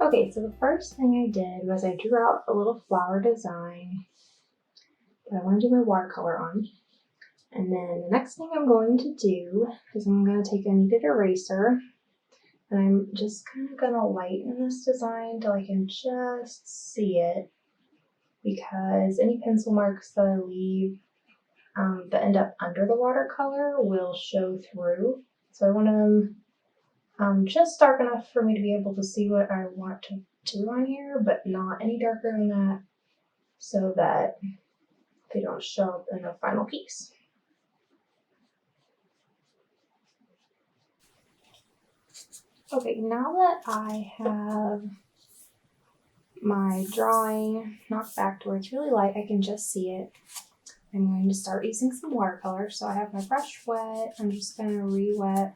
Okay, so the first thing I did was I drew out a little flower design that I want to do my watercolor on. And then the next thing I'm going to do is I'm going to take a kneaded eraser and I'm just kind of going to lighten this design till I can just see it, because any pencil marks that I leave that end up under the watercolor will show through. So I want them just dark enough for me to be able to see what I want to do on here, but not any darker than that, so that they don't show up in the final piece. Okay, now that I have my drawing knocked back to where it's really light, I can just see it. I'm going to start using some watercolor. So I have my brush wet. I'm just going to re-wet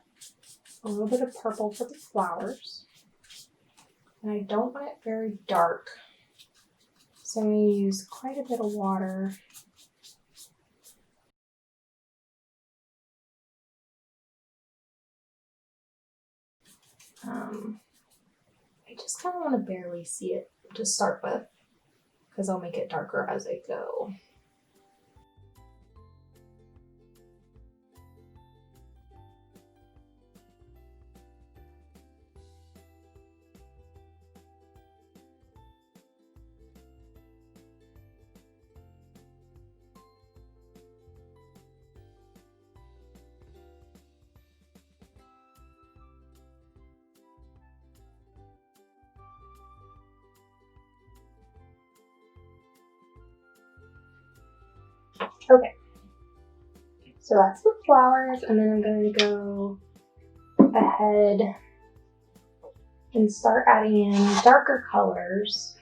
a little bit of purple for the flowers. And I don't want it very dark, so I'm going to use quite a bit of water. I just kind of want to barely see it to start with, because I'll make it darker as I go. Okay, so that's the flowers, and then I'm going to go ahead and start adding in darker colors.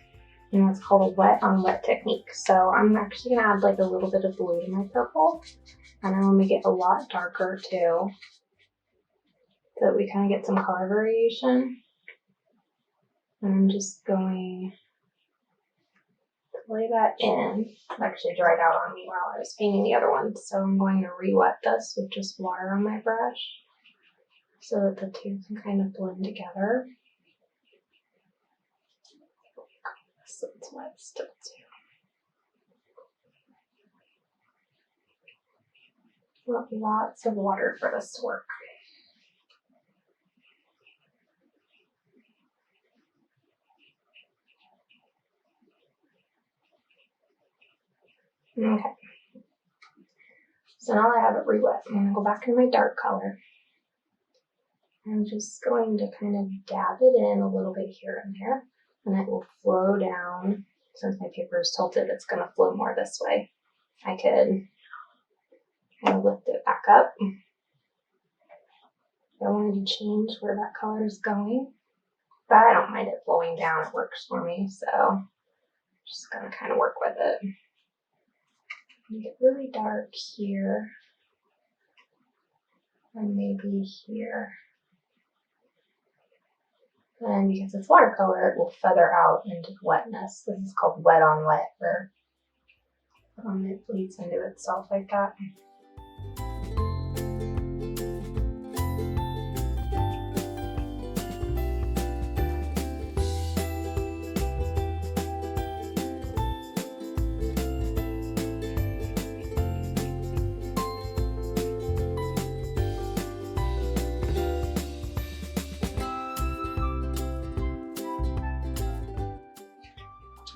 And it's called a wet on wet technique. So I'm actually going to add like a little bit of blue to my purple, and I will make it a lot darker too, so that we kind of get some color variation. And I'm just going to lay that in. It actually dried out on me while I was painting the other one, so I'm going to re-wet this with just water on my brush so that the two can kind of blend together. So it's wet still too. Want lots of water for this to work. Okay. So now I have it re-wet, I'm going to go back in my dark color. I'm just going to kind of dab it in a little bit here and there, and it will flow down. Since my paper is tilted, it's going to flow more this way. I could kind of lift it back up. I wanted to change where that color is going, but I don't mind it flowing down. It works for me, so I'm just going to kind of work with it. Make it really dark here, and maybe here. And because it's watercolor, it will feather out into the wetness. This is called wet on wet, where it bleeds into itself like that.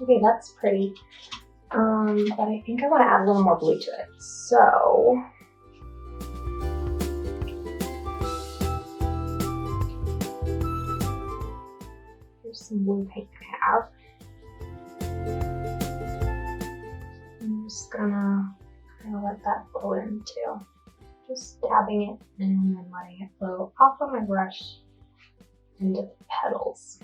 Okay, that's pretty, but I think I want to add a little more blue to it. So here's some blue paint I have. I'm just gonna kind of let that flow in too. Just dabbing it and then letting it flow off of my brush into the petals.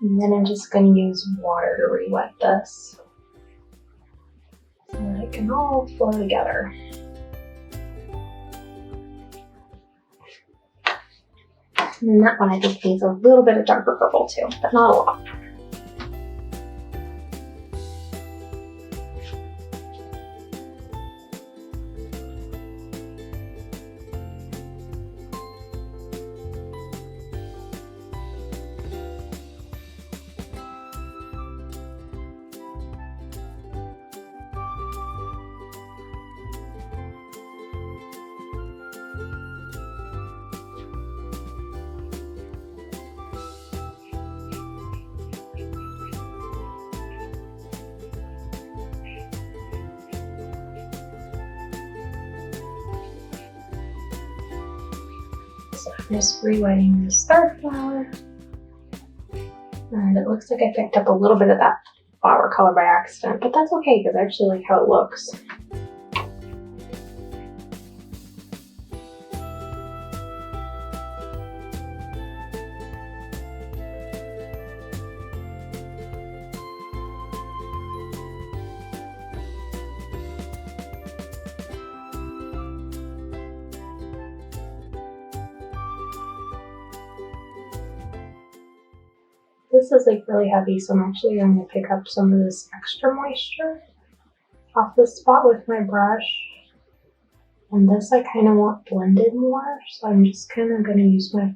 And then I'm just going to use water to re-wet this. can all flow together. And then that one I think needs a little bit of darker purple too, but not a lot. So I'm just rewriting the star flower. And it looks like I picked up a little bit of that flower color by accident, but that's okay because I actually like how it looks. This is like really heavy, so I'm actually going to pick up some of this extra moisture off the spot with my brush. And this I kind of want blended more, so I'm just kind of going to use my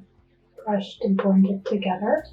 brush to blend it together.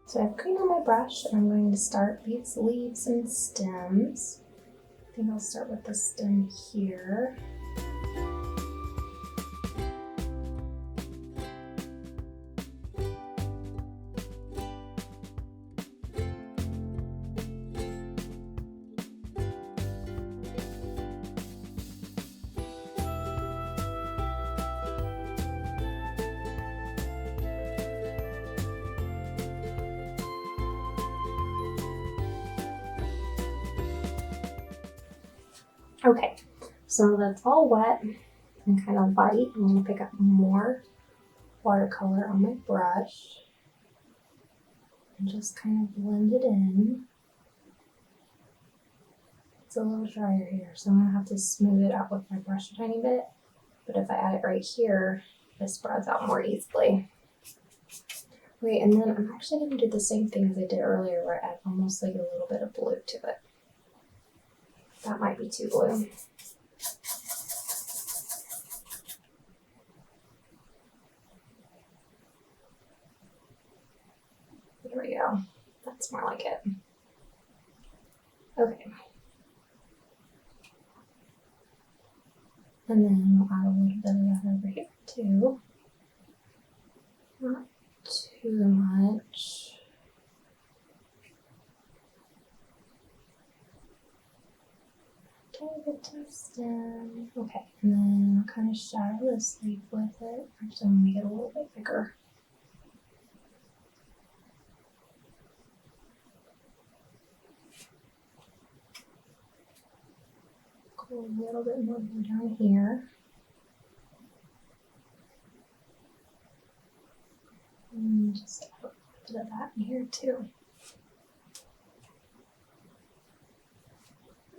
So I've cleaned on my brush and I'm going to start these leaves and stems. I think I'll start with the stem here. Okay, so that's all wet and kind of light. I'm going to pick up more watercolor on my brush and just kind of blend it in. It's a little drier here, so I'm going to have to smooth it out with my brush a tiny bit. But if I add it right here, it spreads out more easily. Wait, and then I'm actually going to do the same thing as I did earlier where I add almost like a little bit of blue to it. That might be too blue. There we go. That's more like it. Okay. And then we'll add a little bit of that over here too. Not too much. Tiny bit to the stem. Okay, and then I'll kind of shadow this leaf with it. Actually, I'm going to make it a little bit bigger. Go a little bit more down here. And just add a little bit of that in here too.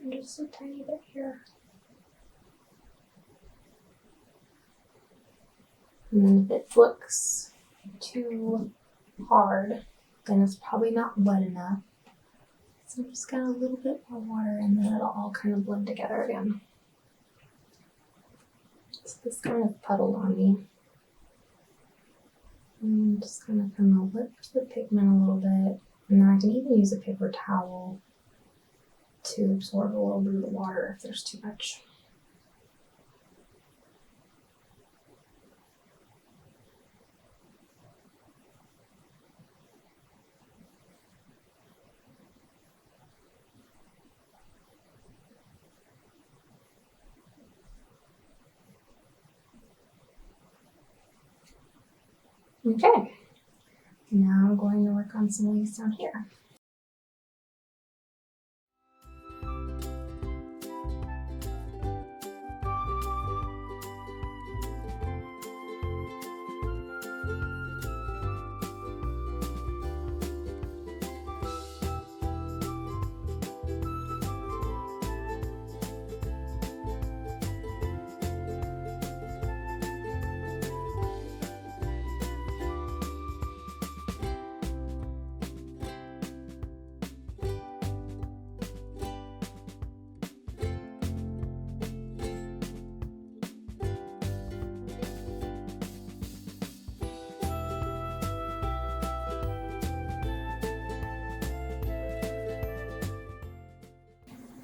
And just a tiny bit here. And then if it looks too hard, then it's probably not wet enough. So I'm just got a little bit more water and then it'll all kind of blend together again. So this kind of puddled on me. And just kind of lift the pigment a little bit. And then I can even use a paper towel to absorb a little bit of the water if there's too much. Okay, now I'm going to work on some leaves down here.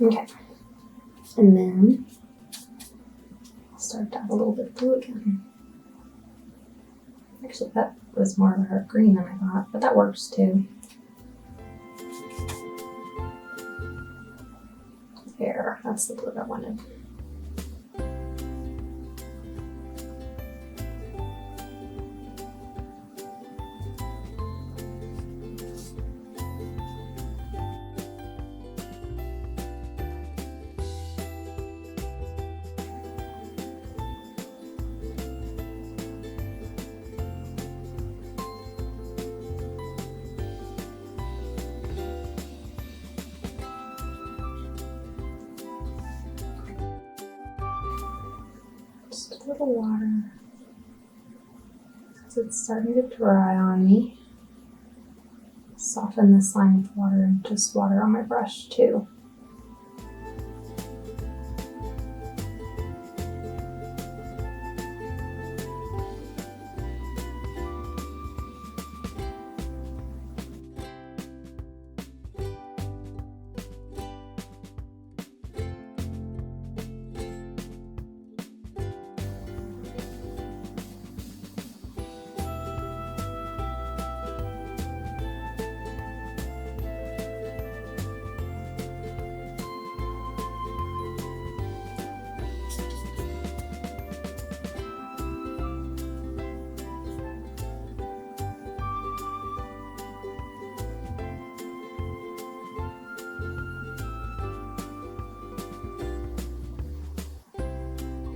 Okay, and then I'll start to add a little bit of blue again. Actually, that was more of a dark green than I thought, but that works too. There, that's the blue I wanted. Just a little water, because it's starting to dry on me. Soften this line with water and just water on my brush too.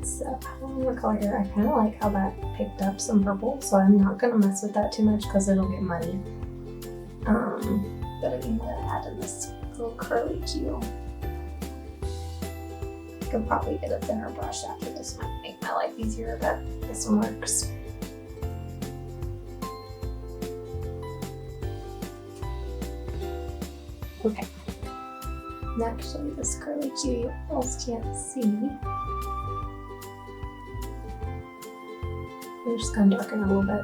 So watercolor here, I kind of like how that picked up some purple, so I'm not going to mess with that too much because it'll get muddy. But I'm going to add in this little curly Q. I could probably get a thinner brush after this, might make my life easier, but this one works. Okay. And actually, this curly Q you almost can't see. I'm just going to darken it a little bit.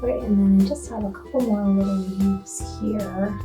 Okay, and then I just have a couple more little leaves here.